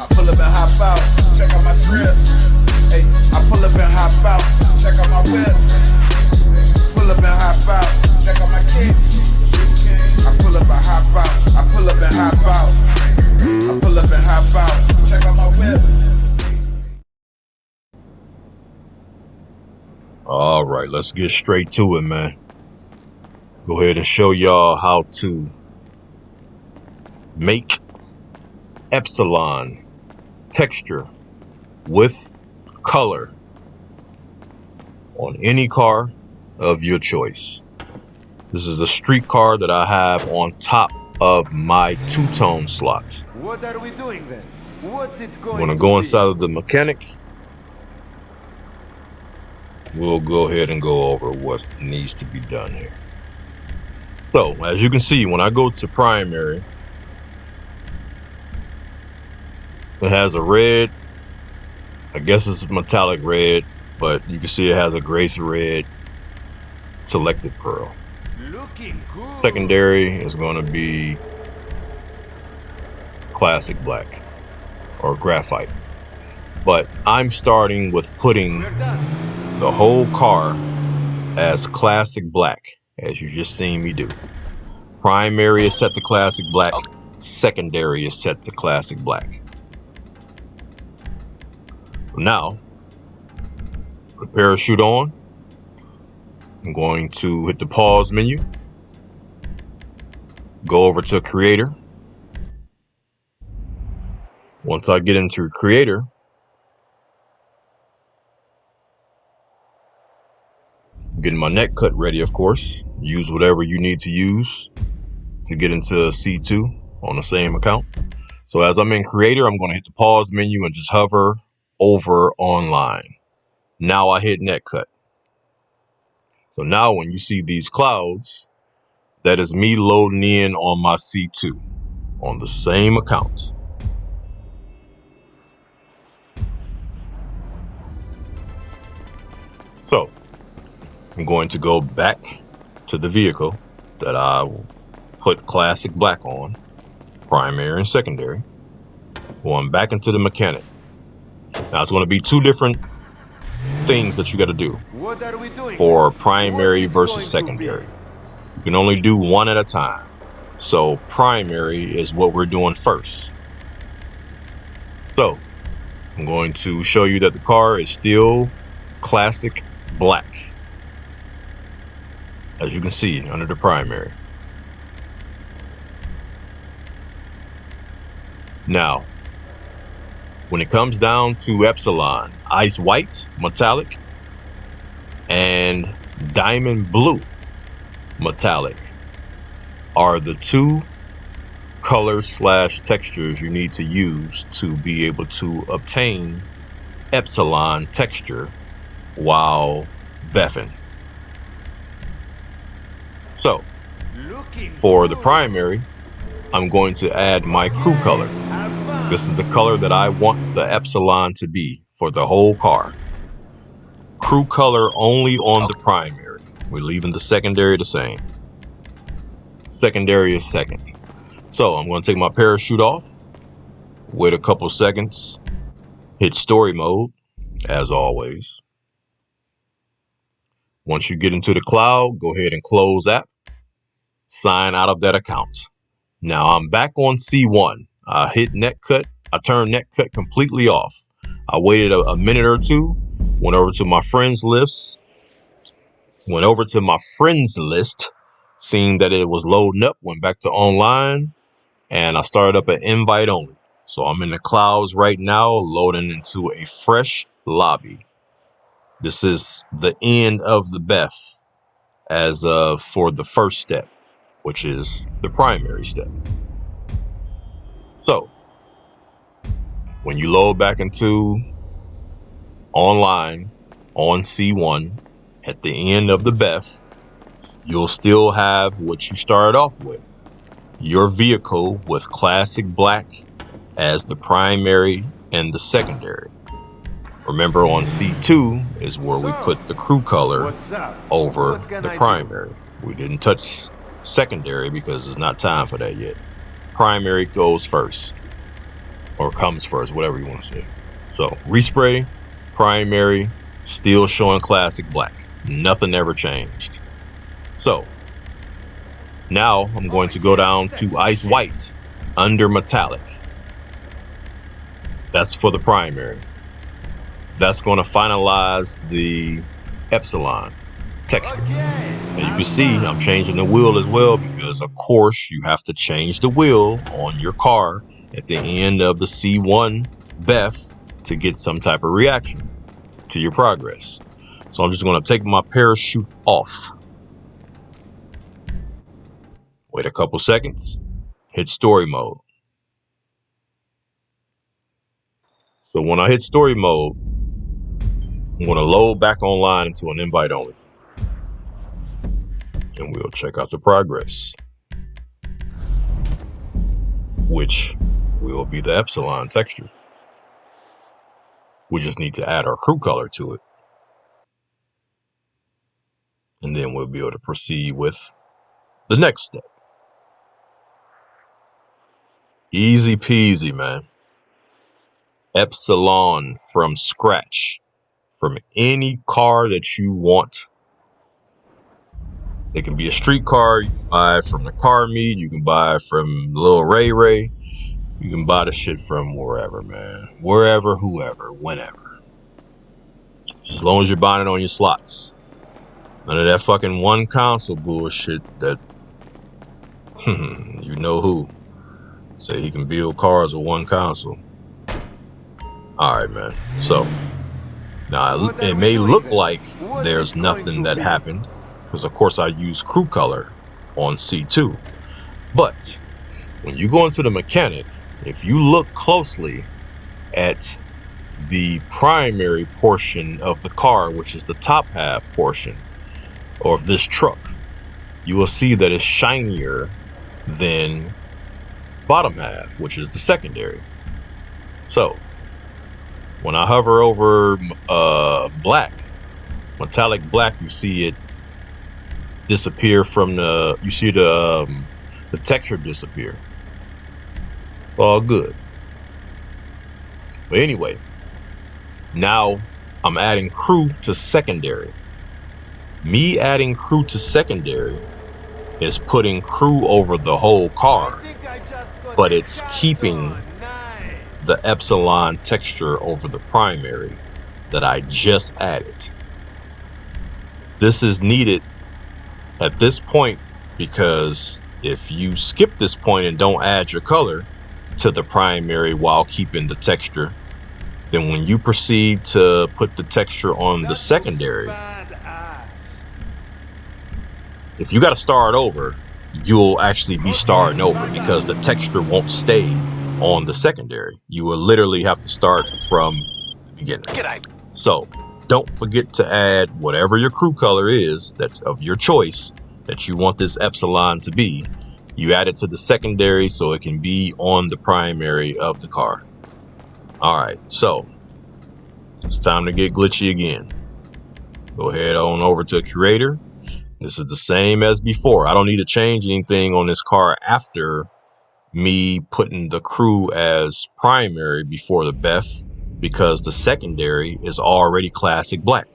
I pull up and hop out, check out my drip. Hey, I pull up and hop out, check out my whip. Pull up and hop out, check out my kick. I pull up and hop out, I pull up and hop out. I pull up and hop out, check out my whip. All right, let's get straight to it, man. Go ahead and show y'all how to make Epsilon texture with color on any car of your choice. This is a street car that I have on top of my two-tone slot. What are we doing then? What's it going I'm gonna go inside of the mechanic. We'll go ahead and go over what needs to be done here. So, as you can see, when I go to primary, it has a red, I guess it's metallic red, but you can see it has a grace red selected pearl. Looking good. Secondary is going to be classic black or graphite. But I'm starting with putting the whole car as classic black, as you just seen me do. Primary is set to classic black. Secondary is set to classic black. Now, put the parachute on. I'm going to hit the pause menu. Go over to Creator. Once I get into Creator, getting my NETCUT ready, of course. Use whatever you need to use to get into C2 on the same account. So as I'm in Creator, I'm going to hit the pause menu and just hover over Online. Now I hit NETCUT. So now when you see these clouds, that is me loading in on my C2 on the same account. So I'm going to go back to the vehicle that I will put classic black on, primary and secondary. Going back into the mechanic. Now it's going to be two different things that you got to do What are we doing for primary versus secondary. You can only do one at a time. So primary is what we're doing first. So I'm going to show you that the car is still classic black, as you can see under the primary. Now, when it comes down to Epsilon, ice white, metallic, and diamond blue, metallic, are the two colors / textures you need to use to be able to obtain Epsilon texture while BEFFing. So, for the primary, I'm going to add my crew color. This is the color that I want the Epsilon to be for the whole car. Crew color only on the primary. We're leaving the secondary the same. Secondary is second. So I'm going to take my parachute off. Wait a couple seconds. Hit story mode, as always. Once you get into the cloud, go ahead and close app. Sign out of that account. Now I'm back on C1. I hit NETCUT. I turned NETCUT completely off. I waited a minute or two. Went over to my friends list. Seeing that it was loading up. Went back to online. And I started up an invite only. So I'm in the clouds right now, loading into a fresh lobby. This is the end of the BEFF as of for the first step, which is the primary step. So when you load back into online on C1 at the end of the BEFF, you'll still have what you started off with. Your vehicle with classic black as the primary and the secondary. Remember, on C2 is where we put the crew color over the primary. We didn't touch secondary because it's not time for that yet. Primary goes first. or comes first, whatever you want to say. So respray, primary, still showing classic black. Nothing ever changed. So now I'm going to go down to ice white under metallic. That's for the primary. That's going to finalize the Epsilon texture. And you can see I'm changing the wheel as well, because of course you have to change the wheel on your car at the end of the C1 BEFF to get some type of reaction to your progress. So I'm just going to take my parachute off. Wait a couple seconds. Hit story mode. So when I hit story mode, I'm going to load back online into an invite only. And we'll check out the progress, which will be the Epsilon texture. We just need to add our crew color to it. And then we'll be able to proceed with the next step. Easy peasy, man. Epsilon from scratch, from any car that you want. It can be a street car. You can buy from the car meet. You can buy from Lil Ray Ray. You can buy the shit from wherever, man. Wherever, whoever, whenever. As long as you're buying it on your slots. None of that fucking one console bullshit that you know who say he can build cars with one console. Alright, man. So now it may look like there's nothing that happened, because of course I use crew color on C2. But when you go into the mechanic, if you look closely at the primary portion of the car, which is the top half portion of this truck, you will see that it's shinier than bottom half, which is the secondary. So when I hover over black, metallic black, you see it disappear from the, you see the texture disappear. It's all good. But anyway, now I'm adding crew to secondary. Me adding crew to secondary is putting crew over the whole car, but it's keeping the Epsilon texture over the primary that I just added. This is needed at this point, because if you skip this point and don't add your color to the primary while keeping the texture, then when you proceed to put the texture on the secondary, if you got to start over, you'll actually be starting over, because the texture won't stay on the secondary. You will literally have to start from the beginning. So don't forget to add whatever your crew color is that of your choice that you want this Epsilon to be. You add it to the secondary so it can be on the primary of the car. All right, so it's time to get glitchy again. Go ahead on over to Curator. This is the same as before. I don't need to change anything on this car after me putting the crew as primary before the BEFF, because the secondary is already classic black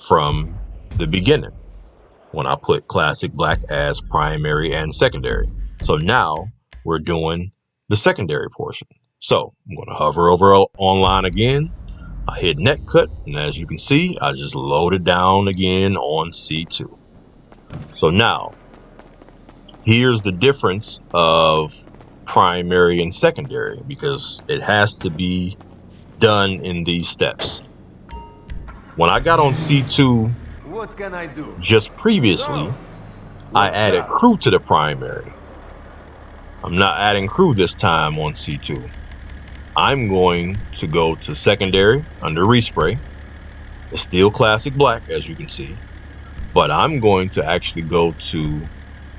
from the beginning when I put classic black as primary and secondary. So now we're doing the secondary portion. So I'm going to hover over online again. I hit NETCUT, and as you can see, I just loaded down again on C2. So now here's the difference of primary and secondary, because it has to be done in these steps. When I got on C2 What can I do? just previously, I added crew to the primary. I'm not adding crew this time on C2. I'm going to go to secondary under respray. It's still classic black, as you can see, but I'm going to actually go to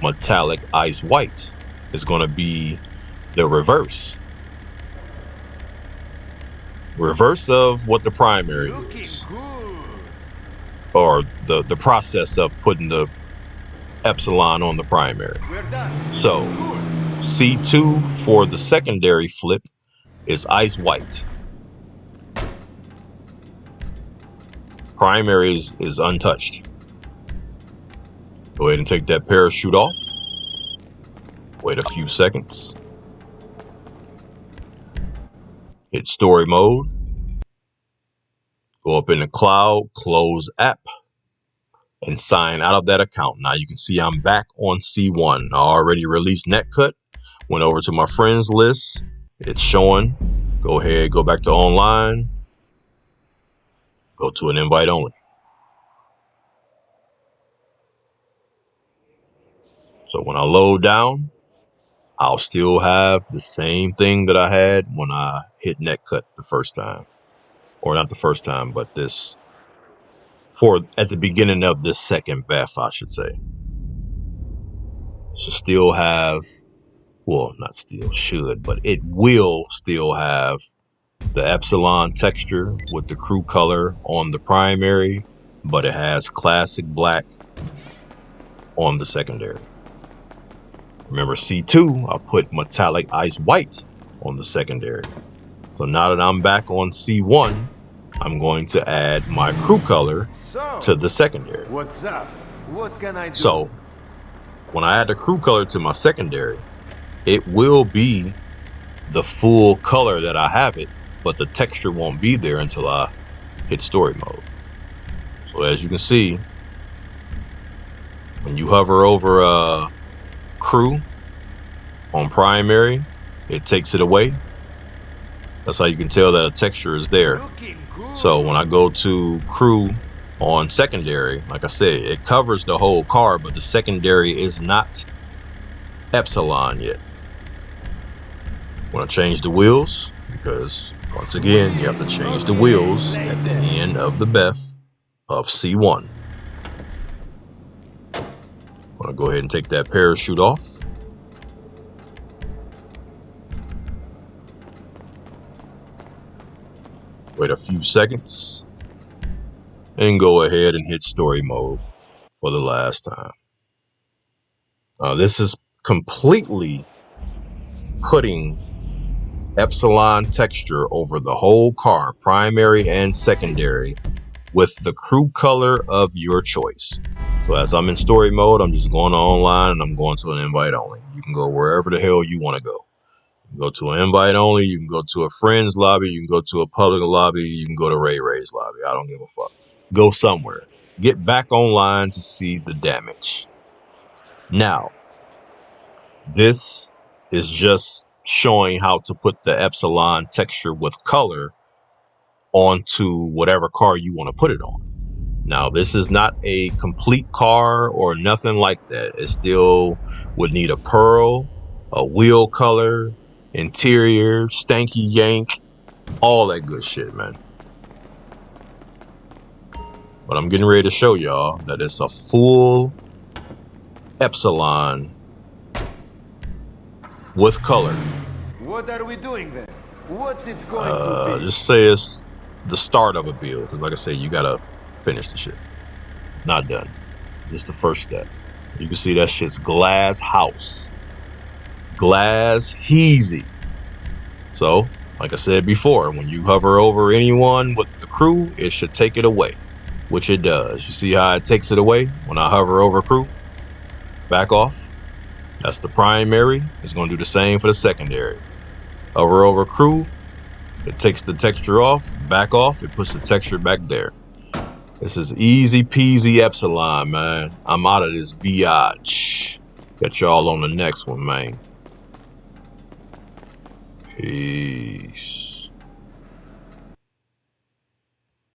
metallic ice white. It's going to be the reverse of what the primary is, or the process of putting the Epsilon on the primary. So C2 for the secondary flip is ice white. Primary is untouched. Go ahead and take that parachute off. Wait a few seconds. Hit story mode. Go up in the cloud, close app, and sign out of that account. Now you can see I'm back on C1. I already released NETCUT. Went over to my friends list. It's showing. Go ahead, go back to online. Go to an invite only. So when I load down, I'll still have the same thing that I had when I hit NETCUT the first time. Or not the first time, but this, at the beginning of this second BEFF, I should say. So still have, well, not still, should, but it will still have the Epsilon texture with the crew color on the primary, but it has classic black on the secondary. Remember C2, I put metallic ice white on the secondary. So now that I'm back on C1, I'm going to add my crew color to the secondary. What's up? What can I do? So when I add the crew color to my secondary, it will be the full color that I have it, but the texture won't be there until I hit story mode. So as you can see, when you hover over crew on primary, it takes it away. That's how you can tell that a texture is there. So when I go to crew on secondary, like I said, it covers the whole car, but the secondary is not Epsilon yet. I'm gonna change the wheels, because once again, you have to change the wheels at the end of the BEFF of C1. I'm gonna go ahead and take that parachute off. Wait a few seconds and go ahead and hit story mode for the last time. This is completely putting Epsilon texture over the whole car, primary and secondary, with the crew color of your choice. So as I'm in story mode, I'm just going online and I'm going to an invite only. You can go wherever the hell you want to go. You can go to an invite only, you can go to a friend's lobby, you can go to a public lobby, you can go to Ray Ray's lobby. I don't give a fuck. Go somewhere. Get back online to see the damage. Now, this is just showing how to put the Epsilon texture with color onto whatever car you want to put it on. Now, this is not a complete car or nothing like that. It still would need a pearl, a wheel color, interior, stanky yank, all that good shit, man. But I'm getting ready to show y'all that it's a full Epsilon with color. What are we doing then? What's it going to be? Just say it's the start of a build, because like I said, you gotta finish the shit. It's not done. Just the first step. You can see that shit's glass house. Glass heezy. So, like I said before, when you hover over anyone with the crew, it should take it away, which it does. You see how it takes it away when I hover over crew? Back off. That's the primary. It's going to do the same for the secondary. Hover over crew. It takes the texture off. Back off. It puts the texture back there. This is easy peasy Epsilon, man. I'm out of this biatch. Catch y'all on the next one, man. Peace.